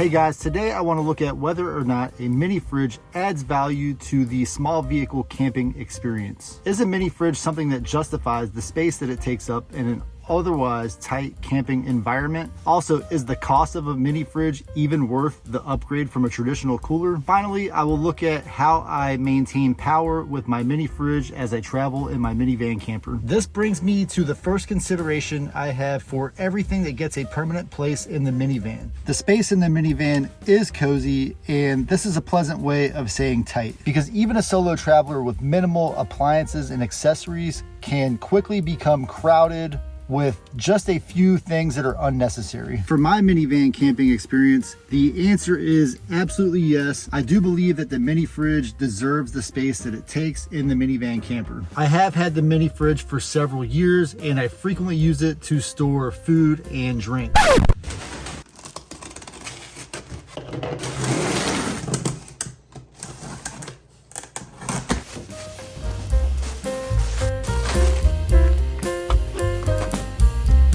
Hey guys, today I want to look at whether or not a mini fridge adds value to the small vehicle camping experience. Is a mini fridge something that justifies the space that it takes up in an otherwise tight camping environment? Also, is the cost of a mini fridge even worth the upgrade from a traditional cooler? Finally, I will look at how I maintain power with my mini fridge as I travel in my minivan camper. This brings me to the first consideration I have for everything that gets a permanent place in the minivan. The space in the minivan is cozy, and this is a pleasant way of saying tight, because even a solo traveler with minimal appliances and accessories can quickly become crowded with just a few things that are unnecessary. For my minivan camping experience, the answer is absolutely yes. I do believe that the mini fridge deserves the space that it takes in the minivan camper. I have had the mini fridge for several years, and I frequently use it to store food and drink.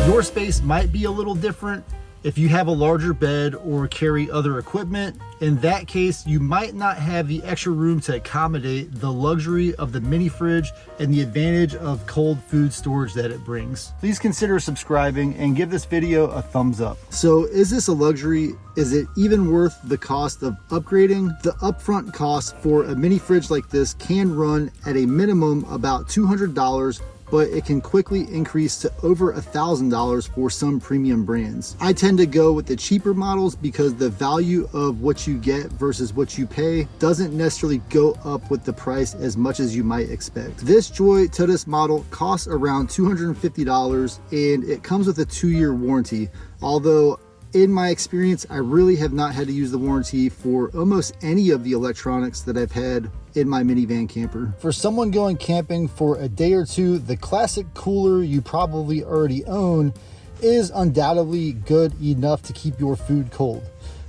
Your space might be a little different if you have a larger bed or carry other equipment. In that case, you might not have the extra room to accommodate the luxury of the mini fridge and the advantage of cold food storage that it brings. Please consider subscribing and give this video a thumbs up. So is this a luxury? Is it even worth the cost of upgrading? The upfront cost for a mini fridge like this can run at a minimum about $200, but it can quickly increase to over $1,000 for some premium brands. I tend to go with the cheaper models because the value of what you get versus what you pay doesn't necessarily go up with the price as much as you might expect. This JoyTutus model costs around $250, and it comes with a 2-year warranty. Although in my experience, I really have not had to use the warranty for almost any of the electronics that I've had in my minivan camper. For someone going camping for a day or two, the classic cooler you probably already own is undoubtedly good enough to keep your food cold.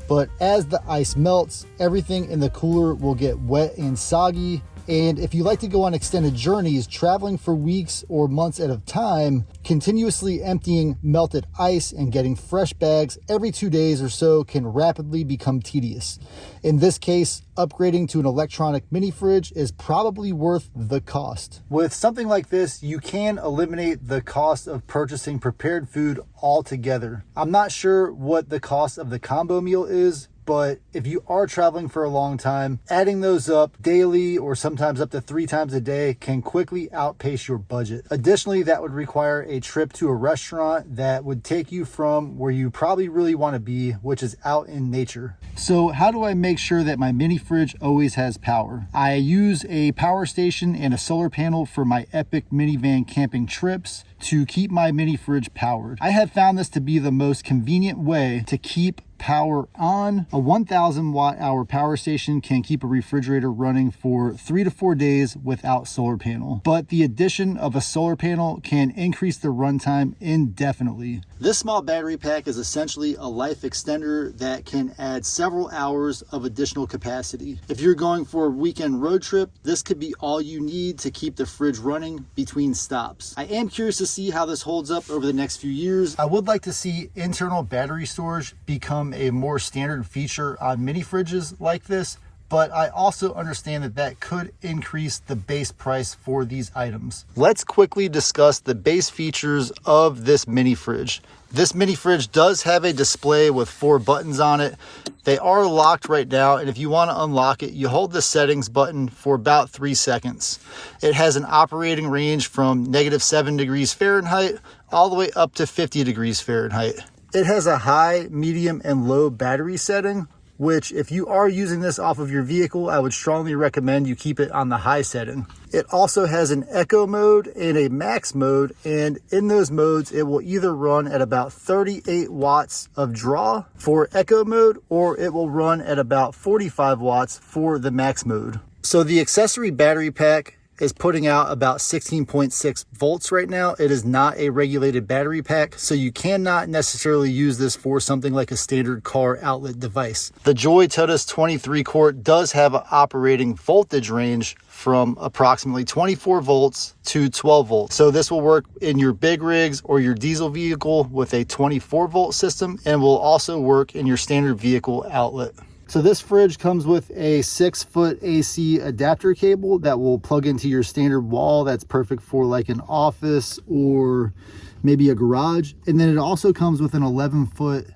But as the ice melts, everything in the cooler will get wet and soggy. And if you like to go on extended journeys, traveling for weeks or months at a time, continuously emptying melted ice and getting fresh bags every 2 days or so can rapidly become tedious. In this case, upgrading to an electronic mini fridge is probably worth the cost. With something like this, you can eliminate the cost of purchasing prepared food altogether. I'm not sure what the cost of the combo meal is, but if you are traveling for a long time, adding those up daily or sometimes up to 3 times a day can quickly outpace your budget. Additionally, that would require a trip to a restaurant that would take you from where you probably really want to be, which is out in nature. So how do I make sure that my mini fridge always has power? I use a power station and a solar panel for my epic minivan camping trips to keep my mini fridge powered. I have found this to be the most convenient way to keep power on. A 1,000 watt hour power station can keep a refrigerator running for 3 to 4 days without solar panel, but the addition of a solar panel can increase the runtime indefinitely. This small battery pack is essentially a life extender that can add several hours of additional capacity. If you're going for a weekend road trip, this could be all you need to keep the fridge running between stops. I am curious to see how this holds up over the next few years. I would like to see internal battery storage become a more standard feature on mini fridges like this, but I also understand that that could increase the base price for these items. Let's quickly discuss the base features of this mini fridge. This mini fridge does have a display with 4 buttons on it. They are locked right now, and if you want to unlock it, you hold the settings button for about 3 seconds. It has an operating range from -7 degrees Fahrenheit all the way up to 50 degrees Fahrenheit. It has a high, medium, and low battery setting, which if you are using this off of your vehicle, I would strongly recommend you keep it on the high setting. It also has an eco mode and a max mode, and in those modes, it will either run at about 38 watts of draw for eco mode, or it will run at about 45 watts for the max mode. So the accessory battery pack is putting out about 16.6 volts right now. It is not a regulated battery pack, so you cannot necessarily use this for something like a standard car outlet device. The JoyTutus 23 quart does have an operating voltage range from approximately 24 volts to 12 volts. So this will work in your big rigs or your diesel vehicle with a 24 volt system, and will also work in your standard vehicle outlet. So this fridge comes with a 6-foot AC adapter cable that will plug into your standard wall. That's perfect for like an office or maybe a garage. And then it also comes with an 11-foot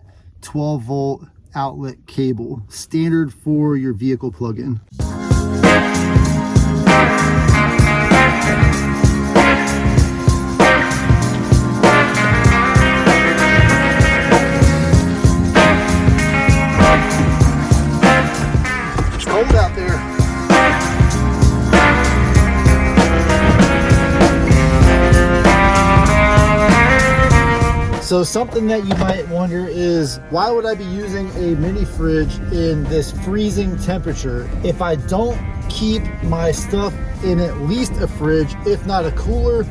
12 volt outlet cable, standard for your vehicle plug-in. Out there. So something that you might wonder is, why would I be using a mini fridge in this freezing temperature if I don't keep my stuff in at least a fridge, if not a cooler,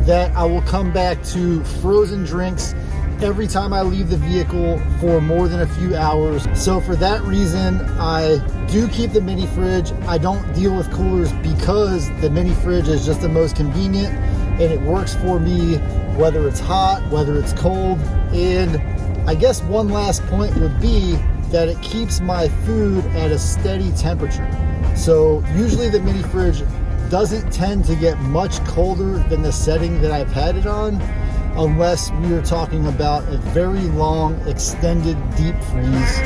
that I will come back to frozen drinks every time I leave the vehicle for more than a few hours. So for that reason, I do keep the mini fridge. I don't deal with coolers because the mini fridge is just the most convenient, and it works for me whether it's hot, whether it's cold. And I guess one last point would be that it keeps my food at a steady temperature. So usually the mini fridge doesn't tend to get much colder than the setting that I've had it on, unless we are talking about a very long, extended deep freeze.